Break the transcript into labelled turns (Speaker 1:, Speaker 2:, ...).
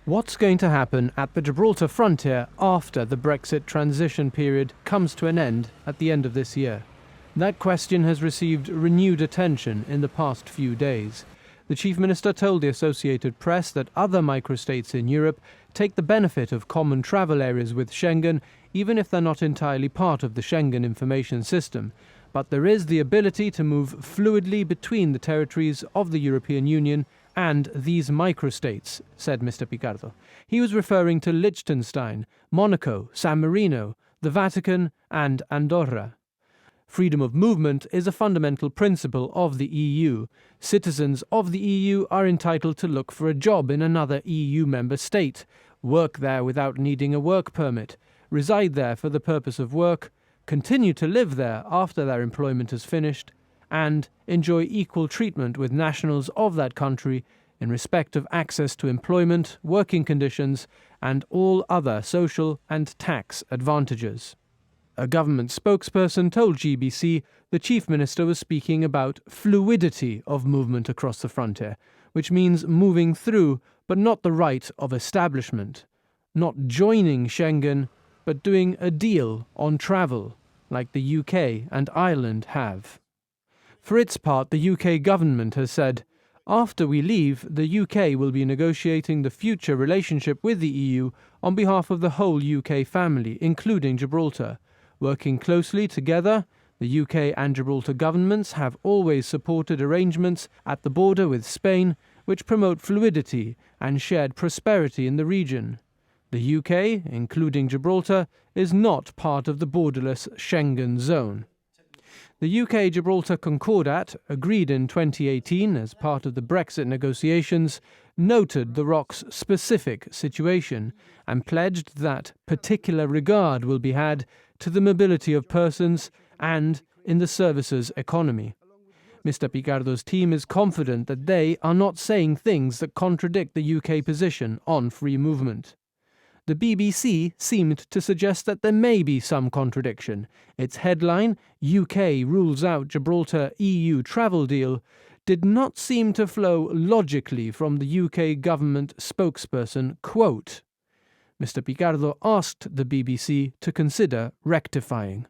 Speaker 1: What's going to happen at the Gibraltar frontier after the Brexit transition period comes to an end at the end of this year? That question has received renewed attention in the past few days. The Chief Minister told the Associated Press that other microstates in Europe take the benefit of common travel areas with Schengen, even if they're not entirely part of the Schengen information system. But there is the ability to move fluidly between the territories of the European Union and these microstates, said Mr. Picardo. He was referring to Liechtenstein, Monaco, San Marino, the Vatican and Andorra. Freedom of movement is a fundamental principle of the EU. Citizens of the EU are entitled to look for a job in another EU member state, work there without needing a work permit, reside there for the purpose of work, continue to live there after their employment is finished, and enjoy equal treatment with nationals of that country in respect of access to employment, working conditions, and all other social and tax advantages. A government spokesperson told GBC the Chief Minister was speaking about fluidity of movement across the frontier, which means moving through but not the right of establishment, not joining Schengen but doing a deal on travel, like the UK and Ireland have. For its part, the UK government has said, after we leave, the UK will be negotiating the future relationship with the EU on behalf of the whole UK family, including Gibraltar. Working closely together, the UK and Gibraltar governments have always supported arrangements at the border with Spain which promote fluidity and shared prosperity in the region. The UK, including Gibraltar, is not part of the borderless Schengen zone. The UK-Gibraltar Concordat, agreed in 2018 as part of the Brexit negotiations, noted the ROC's specific situation and pledged that particular regard will be had to the mobility of persons and in the services economy. Mr. Picardo's team is confident that they are not saying things that contradict the UK position on free movement. The BBC seemed to suggest that there may be some contradiction. Its headline, UK rules out Gibraltar EU travel deal, did not seem to flow logically from the UK government spokesperson, quote. Mr. Picardo asked the BBC to consider rectifying.